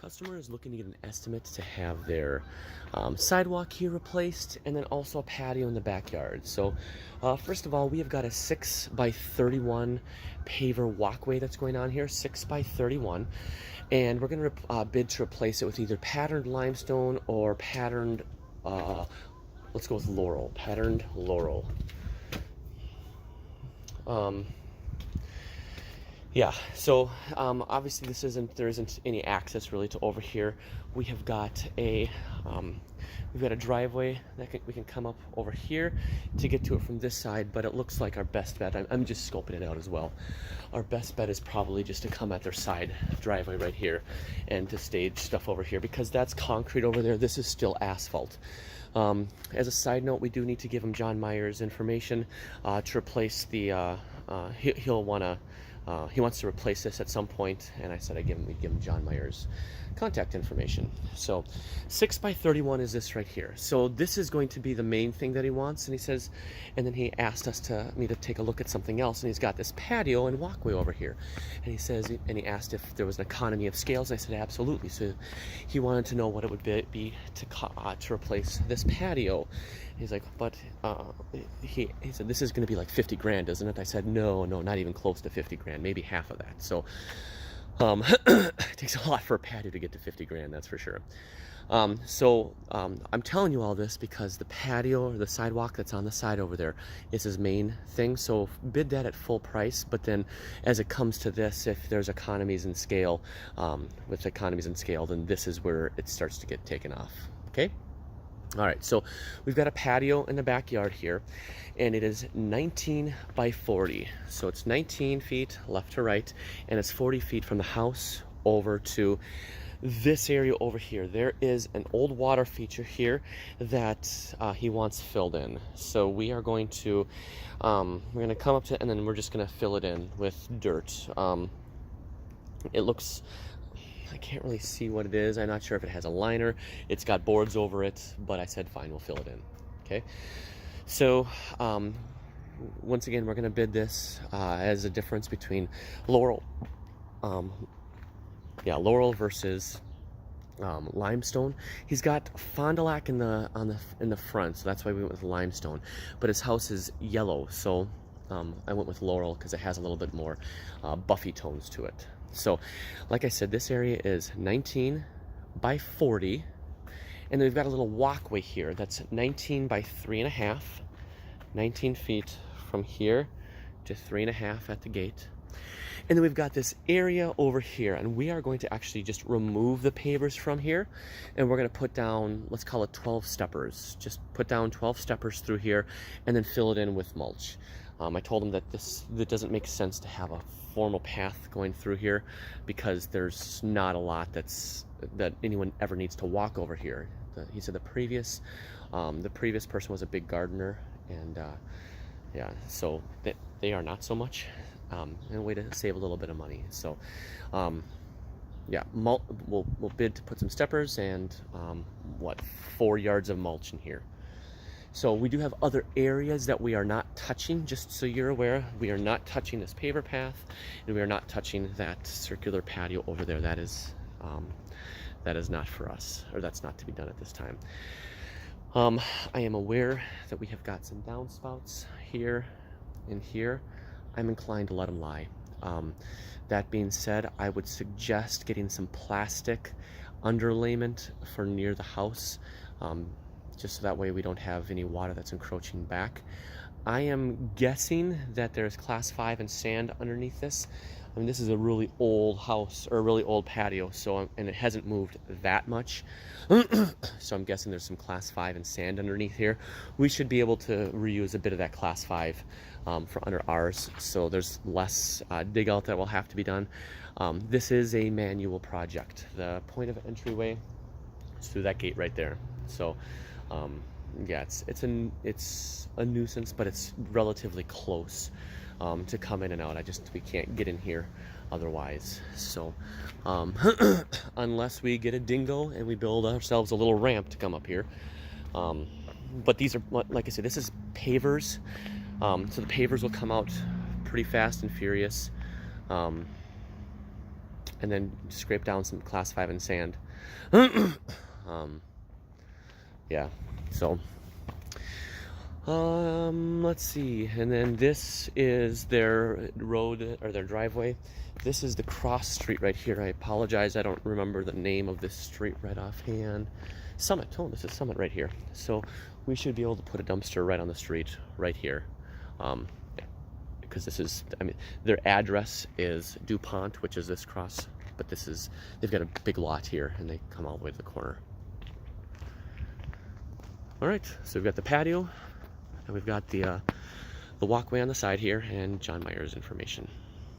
Customer is looking to get an estimate to have their sidewalk here replaced, and then also a patio in the backyard. So first of all, we have got a 6 by 31 paver walkway that's going on here, 6 by 31, and we're going to bid to replace it with either patterned limestone or patterned, let's go with laurel, patterned laurel. Yeah, so obviously there isn't any access really to over here. We have got a we've got a driveway that we can come up over here to get to it from this side, but it looks like our best bet, I'm just scoping it out as well, our best bet is probably just to come at their side driveway right here and to stage stuff over here, because that's concrete over there. This is still asphalt. As a side note, we do need to give him John Meyer's information to replace the he wants to replace this at some point, and I said we'd give him John Meyer's contact information. So 6 by 31 is this right here. So this is going to be the main thing that he wants, and he says, and then he asked me to take a look at something else, and he's got this patio and walkway over here, and he says, and he asked if there was an economy of scales, and I said absolutely. So he wanted to know what it would be to replace this patio. He's like, but he said, this is going to be like 50 grand, isn't it? I said, no, not even close to 50 grand, maybe half of that. So it takes a lot for a patio to get to 50 grand, that's for sure. I'm telling you all this because the patio or the sidewalk that's on the side over there is his main thing. So bid that at full price, but then as it comes to this, if there's economies in scale, then this is where it starts to get taken off, okay? All right, so we've got a patio in the backyard here, and it is 19 by 40. So it's 19 feet left to right, and it's 40 feet from the house over to this area over here. There is an old water feature here that he wants filled in. So we are going to, we're going to come up to, and then we're just going to fill it in with dirt. It looks, I can't really see what it is. I'm not sure if it has a liner. It's got boards over it, but I said, fine, we'll fill it in. Okay. So, once again, we're going to bid this as a difference between laurel, laurel versus limestone. He's got fond du lac in the front, so that's why we went with limestone. But his house is yellow, so I went with laurel because it has a little bit more buffy tones to it. So, like I said, this area is 19 by 40, and then we've got a little walkway here that's 19 by 3.5, 19 feet from here to 3.5 at the gate. And then we've got this area over here, and we are going to actually just remove the pavers from here, and we're going to put down, let's call it 12 steppers. Just put down 12 steppers through here, and then fill it in with mulch. I told him that that doesn't make sense to have a formal path going through here because there's not a lot that anyone ever needs to walk over here. He said the previous person was a big gardener, and yeah, so they are not so much, and a way to save a little bit of money. So yeah, we'll bid to put some steppers and 4 yards of mulch in here. So we do have other areas that we are not touching, just so you're aware. We are not touching this paver path, and we are not touching that circular patio over there. That is not for us, or that's not to be done at this time. I am aware that we have got some downspouts here and here. I'm inclined to let them lie. That being said, I would suggest getting some plastic underlayment for near the house, just so that way we don't have any water that's encroaching back. I am guessing that there's class 5 and sand underneath this. I mean, this is a really old house, or a really old patio, and it hasn't moved that much. So I'm guessing there's some class 5 and sand underneath here. We should be able to reuse a bit of that class 5 for under ours, so there's less dig out that will have to be done. This is a manual project. The point of entryway is through that gate right there. So yeah, it's a nuisance, but it's relatively close to come in and out. We can't get in here otherwise. So unless we get a dingo and we build ourselves a little ramp to come up here. But these are, like I said, this is pavers. So the pavers will come out pretty fast and furious. and then scrape down some class 5 in sand. Yeah, so let's see, and then this is their road, or their driveway. This is the cross street right here. I apologize, I don't remember the name of this street right offhand. Summit. Oh, this is Summit right here. So we should be able to put a dumpster right on the street right here, because this is, I mean, their address is DuPont, which is this cross, but this is, they've got a big lot here, and they come all the way to the corner. All right, so we've got the patio, and we've got the walkway on the side here, and John Meyer's information.